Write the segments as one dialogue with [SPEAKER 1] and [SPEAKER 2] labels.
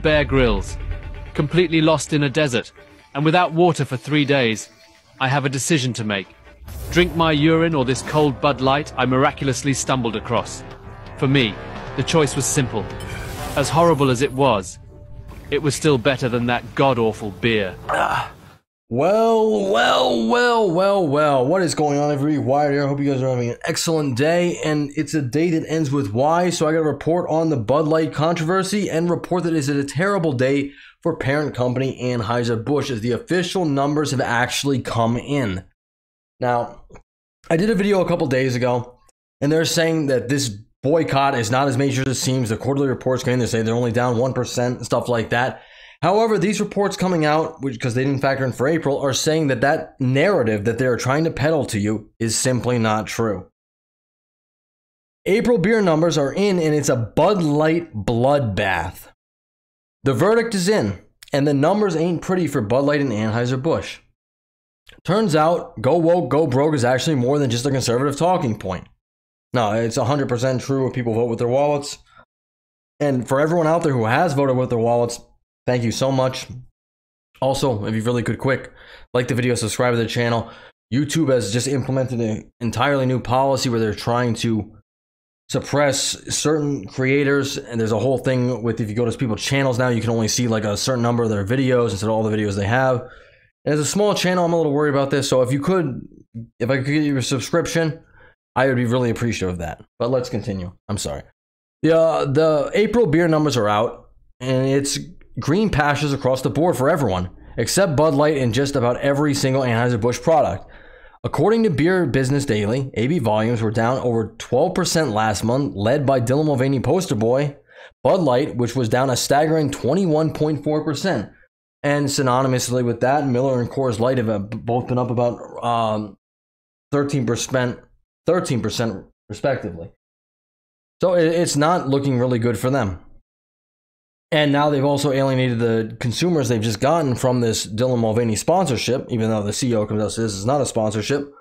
[SPEAKER 1] Bear Grylls, completely lost in a desert, and without water for 3 days. I have a decision to make. Drink my urine or this cold Bud Light I miraculously stumbled across. For me, the choice was simple. As horrible as it was still better than that god-awful beer.
[SPEAKER 2] Well, what is going on, everybody? Wyatt here. I hope you guys are having an excellent day, and it's a day that ends with Y, so I got to report on the Bud Light controversy and report that it's a terrible day for parent company Anheuser-Busch, as the official numbers have actually come in. Now, I did a video a couple days ago, and they're saying that this boycott is not as major as it seems. The quarterly reports came, they say they're only down 1%, stuff like that. However, these reports coming out, because they didn't factor in for April, are saying that that narrative that they're trying to peddle to you is simply not true. April beer numbers are in, and it's a Bud Light bloodbath. The verdict is in, and the numbers ain't pretty for Bud Light and Anheuser-Busch. Turns out, go woke, go broke is actually more than just a conservative talking point. No, it's 100% true if people vote with their wallets. And for everyone out there who has voted with their wallets, thank you so much. Also, if you really could quick, like the video, subscribe to the channel. YouTube has just implemented an entirely new policy where they're trying to suppress certain creators. And there's a whole thing with, if you go to people's channels now, you can only see like a certain number of their videos instead of all the videos they have. And as a small channel, I'm a little worried about this. So if I could get you a subscription, I would be really appreciative of that. But let's continue. I'm sorry. The April beer numbers are out, and it's green pastures across the board for everyone, except Bud Light and just about every single Anheuser-Busch product. According to Beer Business Daily, AB volumes were down over 12% last month, led by Dylan Mulvaney poster boy, Bud Light, which was down a staggering 21.4%. And synonymously with that, Miller and Coors Light have both been up about 13% respectively. So it's not looking really good for them. And now they've also alienated the consumers they've just gotten from this Dylan Mulvaney sponsorship, even though the CEO comes out and says this is not a sponsorship.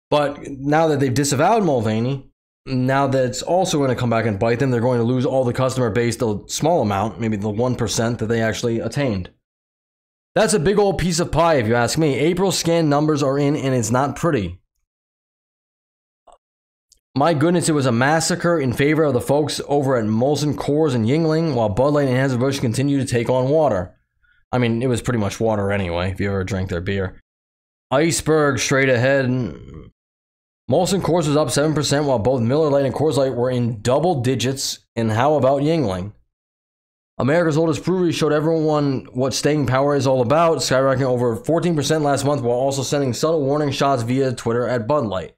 [SPEAKER 2] But now that they've disavowed Mulvaney, now that it's also going to come back and bite them, they're going to lose all the customer base, the small amount, maybe the 1% that they actually attained. That's a big old piece of pie, if you ask me. April scan numbers are in, and it's not pretty. My goodness, it was a massacre in favor of the folks over at Molson Coors and Yuengling, while Bud Light and Anheuser-Busch continue to take on water. I mean, it was pretty much water anyway, if you ever drank their beer. Iceberg straight ahead. Molson Coors was up 7%, while both Miller Lite and Coors Light were in double digits. And how about Yuengling? America's oldest brewery showed everyone what staying power is all about, skyrocketing over 14% last month, while also sending subtle warning shots via Twitter at Bud Light.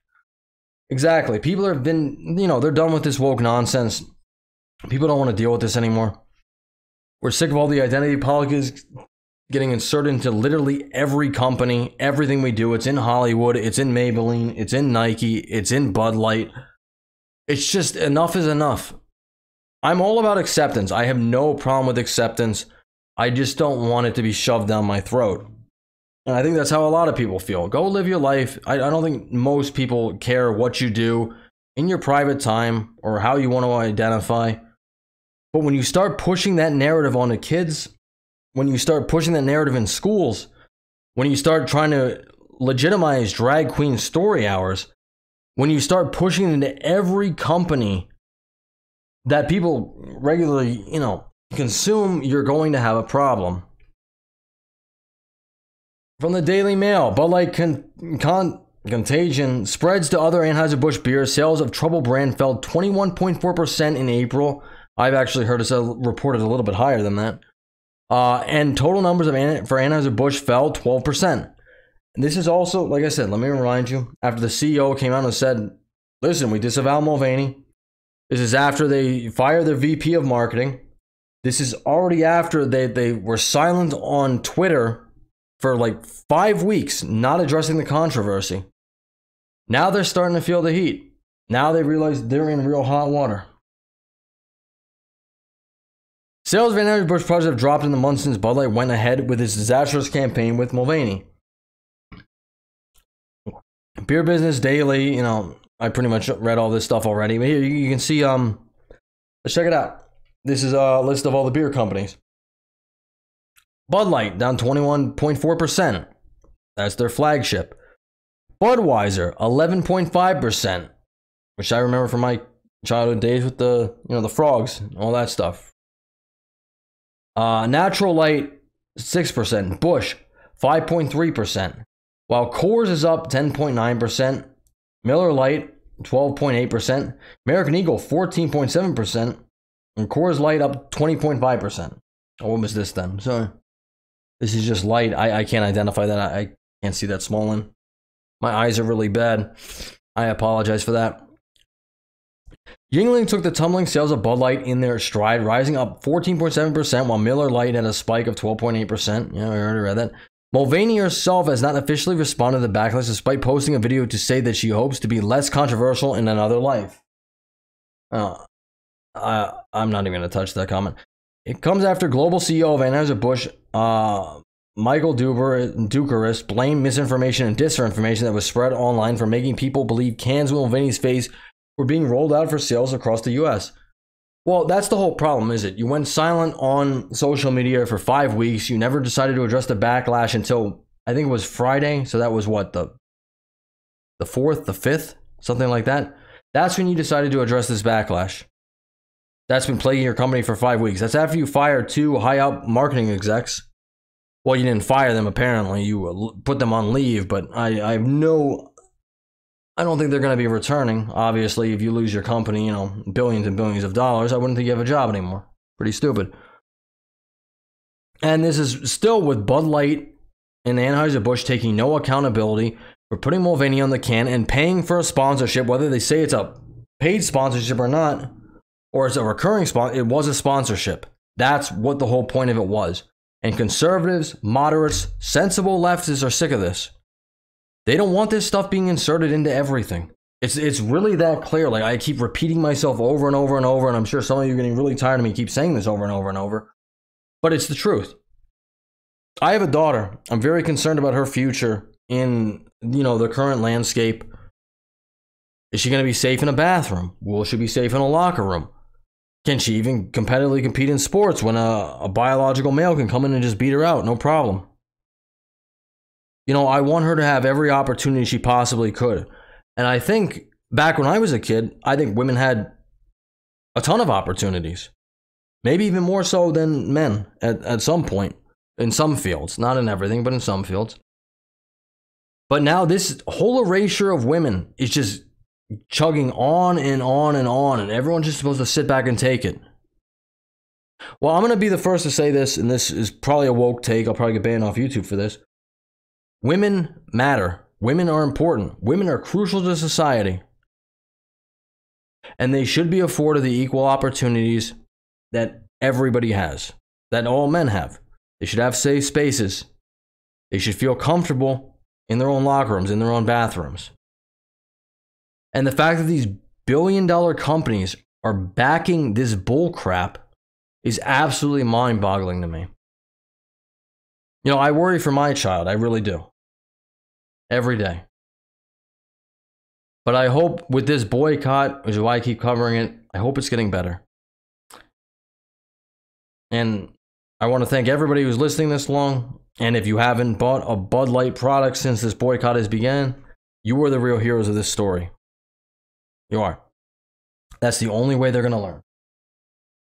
[SPEAKER 2] Exactly. People have been, they're done with this woke nonsense. People don't want to deal with this anymore. We're sick of all the identity politics getting inserted into literally every company, everything we do. It's in Hollywood, it's in Maybelline, it's in Nike, it's in Bud Light. It's just enough is enough. I'm all about acceptance. I have no problem with acceptance. I just don't want it to be shoved down my throat. And I think that's how a lot of people feel. Go live your life. I don't think most people care what you do in your private time or how you want to identify. But when you start pushing that narrative onto kids, when you start pushing that narrative in schools, when you start trying to legitimize drag queen story hours, when you start pushing it into every company that people regularly, consume, you're going to have a problem. From the Daily Mail, Bud Light contagion spreads to other Anheuser-Busch beers. Sales of Trouble brand fell 21.4% in April. I've actually heard it reported a little bit higher than that. And total numbers for Anheuser-Busch fell 12%. And this is also, like I said, let me remind you, after the CEO came out and said, listen, we disavow Mulvaney. This is after they fired their VP of marketing. This is already after they were silent on Twitter for like 5 weeks, not addressing the controversy. Now they're starting to feel the heat. Now they realize they're in real hot water. Sales of Anheuser-Busch products have dropped in the months since Bud Light went ahead with its disastrous campaign with Mulvaney. Beer Business Daily, I pretty much read all this stuff already. But here you can see, let's check it out. This is a list of all the beer companies. Bud Light down 21.4%. That's their flagship. Budweiser 11.5%, which I remember from my childhood days with the the frogs, all that stuff. Natural Light 6%. Busch 5.3%. While Coors is up 10.9%. Miller Lite 12.8%. American Eagle 14.7%. And Coors Light up 20.5%. Oh, what was this then? So this is just light. I can't identify that. I can't see that small one. My eyes are really bad. I apologize for that. Yuengling took the tumbling sales of Bud Light in their stride, rising up 14.7%, while Miller Lite had a spike of 12.8%. Yeah, we already read that. Mulvaney herself has not officially responded to the backlash, despite posting a video to say that she hopes to be less controversial in another life. I'm not even going to touch that comment. It comes after global CEO of Anheuser-Busch, Michael Ducaris, blamed misinformation and disinformation that was spread online for making people believe cans with Mulvaney's face were being rolled out for sales across the U.S. Well, that's the whole problem, is it? You went silent on social media for 5 weeks. You never decided to address the backlash until, I think it was Friday. So that was what, the 4th, the 5th, something like that. That's when you decided to address this backlash. That's been plaguing your company for 5 weeks. That's after you fired 2 high-up marketing execs. Well, you didn't fire them, apparently. You put them on leave, but I don't think they're going to be returning. Obviously, if you lose your company, billions and billions of dollars, I wouldn't think you have a job anymore. Pretty stupid. And this is still with Bud Light and Anheuser-Busch taking no accountability for putting Mulvaney on the can and paying for a sponsorship, whether they say it's a paid sponsorship or not, or it's a recurring sponsor. It was a sponsorship. That's what the whole point of it was. And conservatives, moderates, sensible leftists are sick of this. They don't want this stuff being inserted into everything. It's really that clear. Like, I keep repeating myself over and over and over, and I'm sure some of you are getting really tired of me keep saying this over and over and over. But it's the truth. I have a daughter. I'm very concerned about her future in, the current landscape. Is she going to be safe in a bathroom? Will she be safe in a locker room? Can she even competitively compete in sports when a biological male can come in and just beat her out? No problem. I want her to have every opportunity she possibly could. And I think back when I was a kid, I think women had a ton of opportunities. Maybe even more so than men at some point. In some fields. Not in everything, but in some fields. But now this whole erasure of women is just chugging on and on and on. And everyone's just supposed to sit back and take it. Well, I'm going to be the first to say this, and this is probably a woke take. I'll probably get banned off YouTube for this. Women matter. Women are important. Women are crucial to society. And they should be afforded the equal opportunities that everybody has, that all men have. They should have safe spaces. They should feel comfortable in their own locker rooms, in their own bathrooms. And the fact that these billion-dollar companies are backing this bull crap is absolutely mind-boggling to me. I worry for my child. I really do. Every day. But I hope with this boycott, which is why I keep covering it, I hope it's getting better. And I want to thank everybody who's listening this long. And if you haven't bought a Bud Light product since this boycott has begun, you are the real heroes of this story. You are. That's the only way they're going to learn.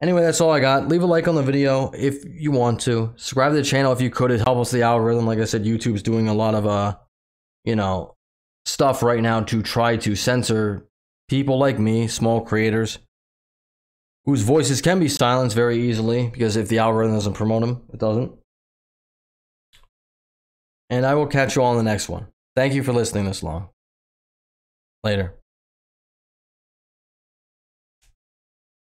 [SPEAKER 2] Anyway, that's all I got. Leave a like on the video if you want to. Subscribe to the channel if you could. It helps the algorithm. Like I said, YouTube's doing a lot of stuff right now to try to censor people like me, small creators, whose voices can be silenced very easily, because if the algorithm doesn't promote them, it doesn't. And I will catch you all in the next one. Thank you for listening this long. Later.